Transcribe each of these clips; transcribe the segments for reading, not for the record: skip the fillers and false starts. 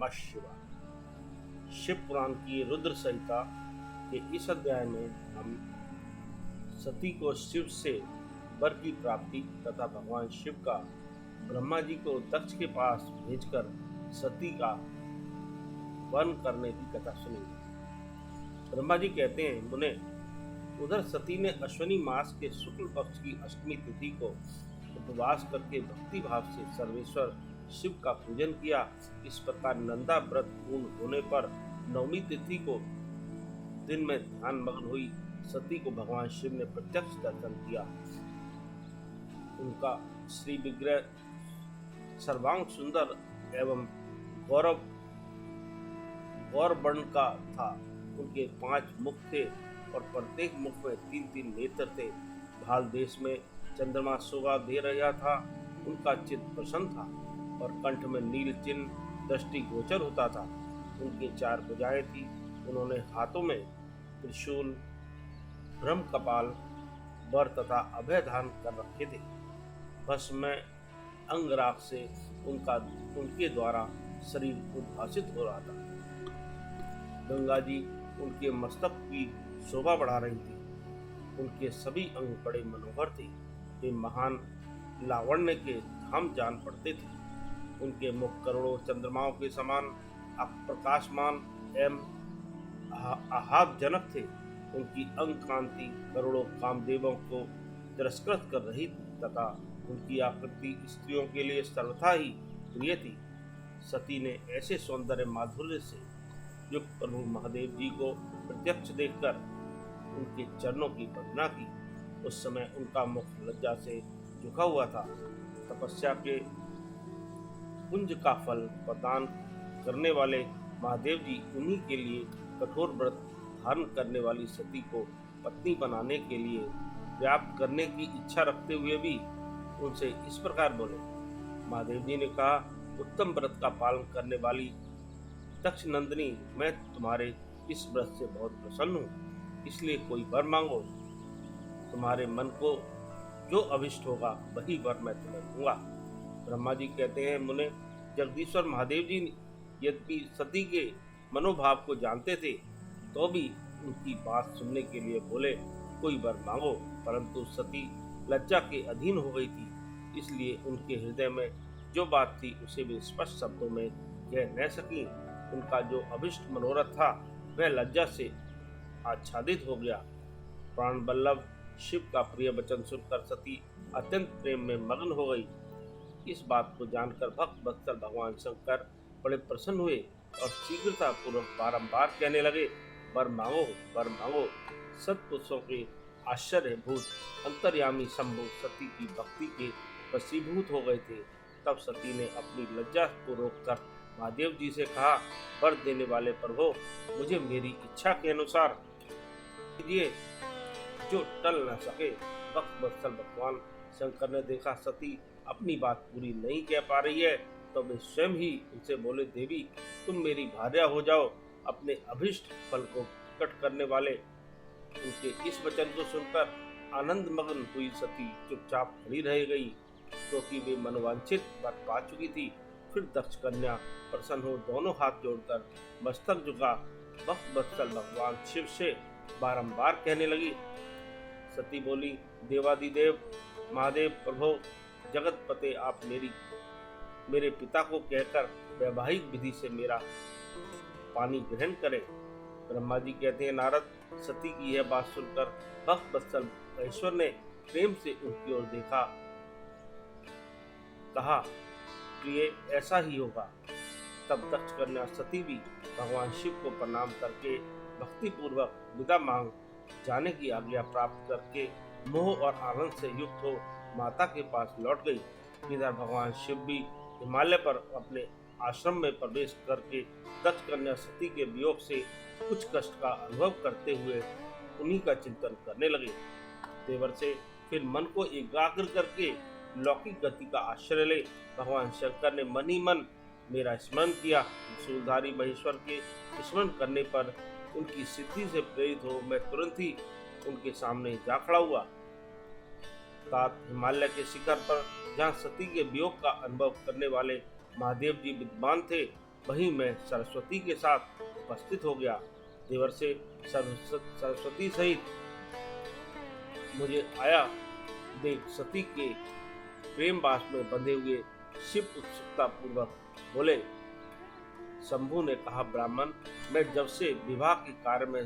नमः शिवाय। शिव पुराण की रुद्र संहिता के इस अध्याय में हम सती को शिव से वर की प्राप्ति तथा भगवान शिव का ब्रह्मा जी को दक्ष के पास भेजकर सती का वध करने की कथा सुनेंगे। ब्रह्मा जी कहते हैं, मुने, उधर सती ने अश्विनी मास के शुक्ल पक्ष की अष्टमी तिथि को उपवास करके भक्ति भाव से सर्वेश्वर शिव का पूजन किया। इस प्रकार नंदा व्रत पूर्ण होने पर नवमी तिथि को दिन में ध्यान मग्न हुई सती को भगवान शिव ने प्रत्यक्ष दर्शन किया। उनका श्री विग्रह सर्वांग सुंदर एवं गौर वर्ण का था। उनके 5 मुख थे और प्रत्येक मुख में 3-3 नेत्र थे। भाल देश में चंद्रमा शोभा दे रहा था। उनका चित्त प्रसन्न था और कंठ में नील चिन्ह दृष्टि गोचर होता था। उनकी 4 भुजाएं थी। उन्होंने हाथों में त्रिशूल, ब्रह्म कपाल, वर तथा अभय धारण कर रखे थे। भस्म में अंगराग से उनके द्वारा शरीर उद्भासित हो रहा था। गंगा जी उनके मस्तक की शोभा बढ़ा रही थी। उनके सभी अंग बड़े मनोहर थे। वे महान लावण्य के धाम जान पड़ते थे। उनके मुख करोड़ों चंद्रमाओं के समान प्रकाशमान एवं आह्लादजनक थे। उनकी अंग कांति करोड़ों कामदेवों को तिरस्कृत कर रही तथा उनकी आकृति स्त्रियों के लिए सर्वथा ही प्रिय थी। सती ने ऐसे सौंदर्य माधुर्य से युक्त प्रभु महादेव जी को प्रत्यक्ष देखकर उनके चरणों की वंदना की। उस समय उनका मुख लज्जा से झुका हुआ था। तपस्या के पुंज का फल प्रदान करने वाले महादेव जी उन्हीं के लिए कठोर व्रत धारण करने वाली सती को पत्नी बनाने के लिए व्याप्त करने की इच्छा रखते हुए भी उनसे इस प्रकार बोले। महादेव जी ने कहा, उत्तम व्रत का पालन करने वाली दक्ष नंदिनी, मैं तुम्हारे इस व्रत से बहुत प्रसन्न हूँ, इसलिए कोई वर मांगो। तुम्हारे मन को जो अभिष्ट होगा वही वर मैं तुम्हें दूंगा। ब्रह्मा जी कहते हैं, मुने, जगदीश्वर महादेव जी यद्यपि सती के मनोभाव को जानते थे तो भी उनकी बात सुनने के लिए बोले, कोई वर मांगो। परंतु सती लज्जा के अधीन हो गई थी, इसलिए उनके हृदय में जो बात थी उसे वे स्पष्ट शब्दों में कह न सकी। उनका जो अभिष्ट मनोरथ था वह लज्जा से आच्छादित हो गया। प्राण बल्लभ शिव का प्रिय वचन सुनकर सती अत्यंत प्रेम में मग्न हो गई। इस बात को जानकर भक्त वत्सल भगवान शंकर बड़े प्रसन्न हुए और शीघ्रता पूर्वक बारंबार कहने लगे, वर मांगो, वर मांगो। सत्पुरुषों के आश्चर्यभूत अंतर्यामी शंभु सती की भक्ति के वशीभूत हो गए थे। तब सती ने अपनी लज्जा को रोककर महादेव जी से कहा, वर देने वाले प्रभु, मुझे मेरी इच्छा के अनुसार दीजिए जो टल न सके। भक्त वत्सल भगवान शंकर ने देखा सती अपनी बात पूरी नहीं कह पा रही है तो वे स्वयं ही उनसे बोले, देवी, तुम मेरी भार्या हो जाओ। अपने अभिष्ट फल को प्रकट करने वाले उनके इस वचन को सुनकर आनंद मग्न हुई सती चुपचाप खड़ी रह गई, क्योंकि वे मनोवांछित वर पा चुकी थी। फिर दक्ष कन्या प्रसन्न हो दोनों हाथ जोड़कर मस्तक झुका भक्त वत्सल भगवान शिव से बारंबार कहने लगी। सती बोली, देवादिदेव महादेव प्रभु जगतपते, आप मेरे पिता को कहकर वैवाहिक विधि से मेरा पानी ग्रहण करें। ब्रह्मा जी कहते हैं, नारद, सती की यह बात सुनकर भक्त वत्सल महेश्वर ने प्रेम से उनकी ओर देखा, कहा, प्रिय, ऐसा ही होगा। तब दक्ष कन्या सती भी भगवान शिव को प्रणाम करके भक्ति पूर्वक विदा मांग जाने की आज्ञा प्राप्त करके मोह और आनंद से युक्त हो माता के पास लौट गई। इधर भगवान शिव भी हिमालय पर अपने आश्रम में प्रवेश करके दक्ष कन्या सती के वियोग से कुछ कष्ट का अनुभव करते हुए उन्हीं का चिंतन करने लगे। देवर से फिर मन को एकाग्र करके लौकिक गति का आश्रय ले भगवान शंकर ने मन ही मन मेरा स्मरण किया। त्रिशूलधारी महेश्वर के स्मरण करने पर उनकी सिद्धि से प्रेरित हो मैं तुरंत ही उनके सामने जा खड़ा हुआ। तात हिमालय के शिखर पर जहाँ सती के वियोग का अनुभव करने वाले महादेव जी विद्वान थे, वहीं मैं सरस्वती के साथ उपस्थित हो गया। देवर से सरस्वती सहित मुझे आया देख सती के प्रेम बास में बंधे हुए शिव उत्सुकता पूर्वक बोले। शंभु ने कहा, ब्राह्मण, मैं जब से विवाह के कार्य में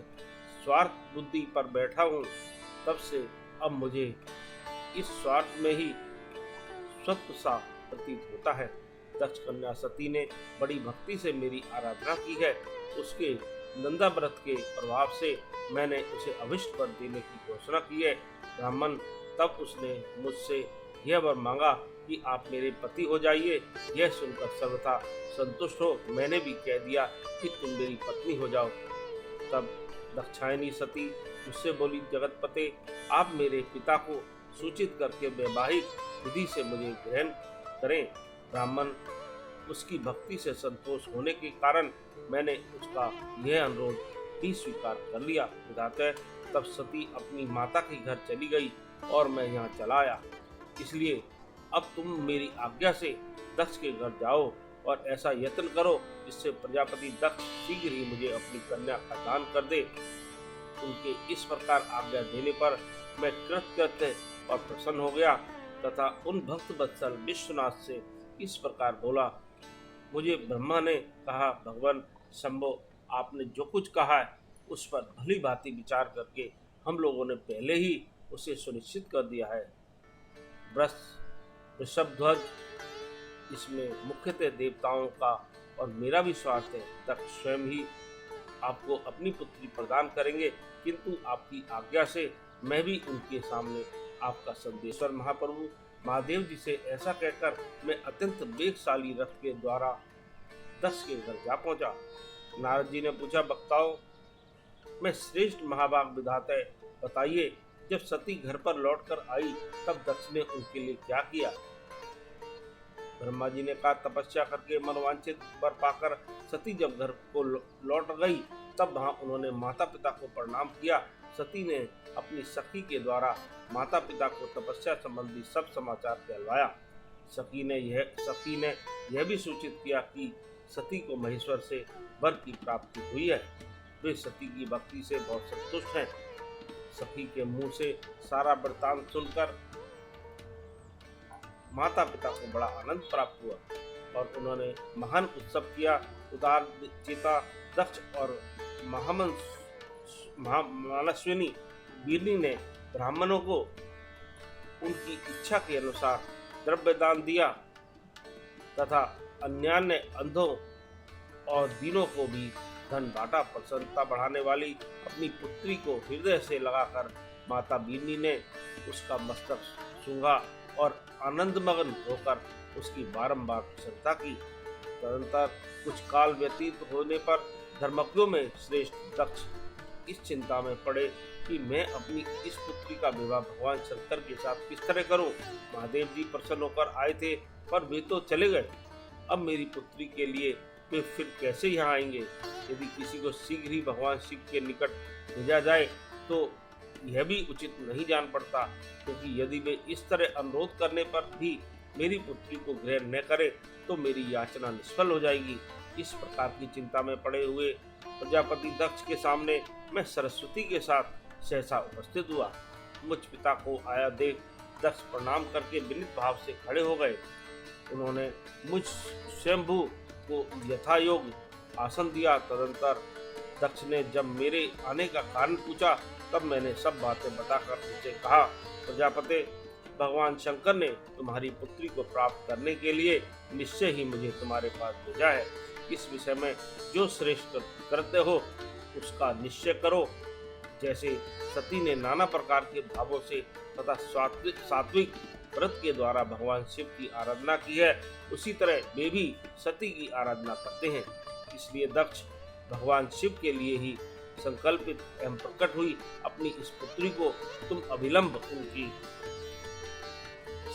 स्वार्थ बुद्धि पर बैठा हूँ, तब से अब मुझे इस स्वार्थ में ही स्वत्व सा प्रतीत होता है। दक्ष कन्या सती ने बड़ी भक्ति से मेरी आराधना की है। उसके नंदा व्रत के प्रभाव से मैंने उसे अभिष्ट वर देने की घोषणा की है। ब्राह्मण, तब उसने मुझसे यह वर मांगा कि आप मेरे पति हो जाइए। यह सुनकर सर्वथा संतुष्ट हो मैंने भी कह दिया कि तुम मेरी पत्नी हो जाओ। तब दक्षायनी सती मुझसे बोली, जगतपते, आप मेरे पिता को सूचित करके वैवाहिक विधि से मुझे ग्रहण करें। ब्राह्मण, उसकी भक्ति से संतोष होने के कारण मैंने उसका यह अनुरोध भी स्वीकार कर लिया। विधाता, तब सती अपनी माता के घर चली गई और मैं यहाँ चला आया। इसलिए अब तुम मेरी आज्ञा से दक्ष के घर जाओ और ऐसा यत्न करो जिससे प्रजापति दक्ष शीघ्र ही मुझे अपनी कन्या का दान कर दे। उनके इस प्रकार आज्ञा देने पर मैं कृतकृत्य और प्रसन्न हो गया तथा उन भक्त वत्सल विश्वनाथ से इस प्रकार बोला। मुझे ब्रह्मा ने कहा, भगवान शंभो, आपने जो कुछ कहा है उस पर भली भांति विचार करके हम लोगों ने पहले ही उसे सुनिश्चित कर दिया है। वृषभध्वज, इसमें मुख्यतः देवताओं का और मेरा भी स्वार्थ है। दक्ष स्वयं ही आपको अपनी पुत्री प्रदान करेंगे, किंतु आपकी आज्ञा से मैं भी उनके सामने आपका संदेश्वर महाप्रभु महादेव जी से ऐसा कहकर मैं अत्यंत वेगशाली रथ के द्वारा दक्ष के घर जा पहुंचा। नारद जी ने पूछा, वक्ताओं, मैं श्रेष्ठ महाभाग विधाता है, बताइए, जब सती घर पर लौटकर आई तब दक्ष ने उनके लिए क्या किया? ब्रह्मा जी ने कहा, तपस्या करके मनोवांछित वर पाकर सती जब घर को लौट गई तब वहां उन्होंने माता पिता को प्रणाम किया। सती ने अपनी सखी के द्वारा माता पिता को तपस्या संबंधी सब समाचार कहलवाया। सखी ने यह भी सूचित किया कि सती को महेश्वर से वर की प्राप्ति हुई है। वे सती की भक्ति से बहुत संतुष्ट हैं। सखी के मुंह से सारा वृत्तांत सुनकर माता पिता को बड़ा आनंद प्राप्त हुआ और उन्होंने महान उत्सव किया। उदार चिता दक्ष और मनस्विनी बीरनी ने ब्राह्मणों को उनकी इच्छा के अनुसार द्रव्य दान दिया तथा अन्यान्य अंधों और दीनों को भी धन बांटा। प्रसन्नता बढ़ाने वाली अपनी पुत्री को हृदय से लगाकर माता बीरनी ने उसका मस्तक सूंघा और आनंदमग्न होकर उसकी बारंबार प्रशंसा की। तदनंतर कुछ काल व्यतीत होने पर धर्मज्ञों में श्रेष्ठ दक्ष इस चिंता में पड़े कि मैं अपनी इस पुत्री का विवाह भगवान शंकर के साथ किस तरह करूं। महादेव जी प्रसन्न होकर आए थे पर वे तो चले गए। अब मेरी पुत्री के लिए वे फिर कैसे यहाँ आएंगे? यदि किसी को शीघ्र ही भगवान शिव के निकट भेजा जाए तो यह भी उचित नहीं जान पड़ता, क्योंकि यदि वे इस तरह अनुरोध करने पर भी मेरी पुत्री को ग्रहण न करे तो मेरी याचना निष्फल हो जाएगी। इस प्रकार की चिंता में पड़े हुए प्रजापति दक्ष के सामने मैं सरस्वती के साथ सहसा उपस्थित हुआ। मुझ पिता को आया देख दक्ष प्रणाम करके विनीत भाव से खड़े हो गए। उन्होंने मुझ स्वयंभू को यथायोग आसन दिया। तदंतर दक्ष ने जब मेरे आने का कारण पूछा तब मैंने सब बातें बताकर उसे कहा, प्रजापति, भगवान शंकर ने तुम्हारी पुत्री को प्राप्त करने के लिए निश्चय ही मुझे तुम्हारे पास भेजा है। इस विषय में जो श्रेष्ठ कृत्य हो उसका निश्चय करो। जैसे सती ने नाना प्रकार के भावों से तथा सात्विक व्रत के द्वारा भगवान शिव की आराधना की है, उसी तरह वे भी सती की आराधना करते हैं। इसलिए दक्ष भगवान शिव के लिए ही संकल्पित एवं प्रकट हुई अपनी इस पुत्री को तुम अविलंब उनकी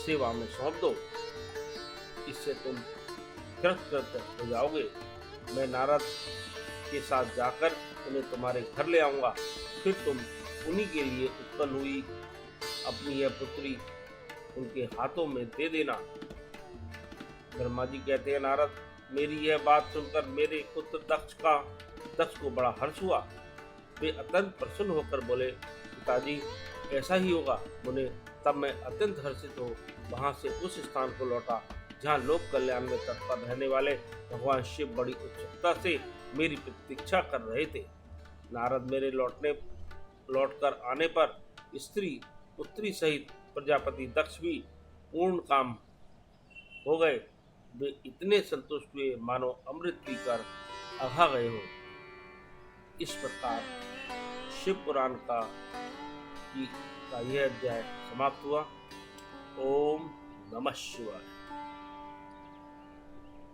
सेवा में सौंप दो। इससे तुम कृतकृत्य हो जाओगे। मैं नारद के साथ जाकर उन्हें तुम्हारे घर ले आऊंगा, फिर तुम उन्हीं के लिए उत्पन्न हुई अपनी यह पुत्री उनके हाथों में दे देना। ब्रह्मा जी कहते हैं, नारद, मेरी यह बात सुनकर मेरे पुत्र दक्ष को बड़ा हर्ष हुआ। वे अत्यंत प्रसन्न होकर बोले, पिताजी ऐसा ही होगा मुने। तब मैं अत्यंत हर्षित हो वहां से उस स्थान को लौटा जहाँ लोक कल्याण में तत्पर रहने वाले भगवान शिव बड़ी उत्सुकता से मेरी प्रतीक्षा कर रहे थे। नारद मेरे लौटकर आने पर स्त्री पुत्री सहित प्रजापति दक्ष भी पूर्ण काम हो गए। वे इतने संतुष्ट हुए मानो अमृत पीकर अघा गए हो। इस प्रकार शिव पुराण का यह अध्याय समाप्त हुआ। ओम नमः शिवाय।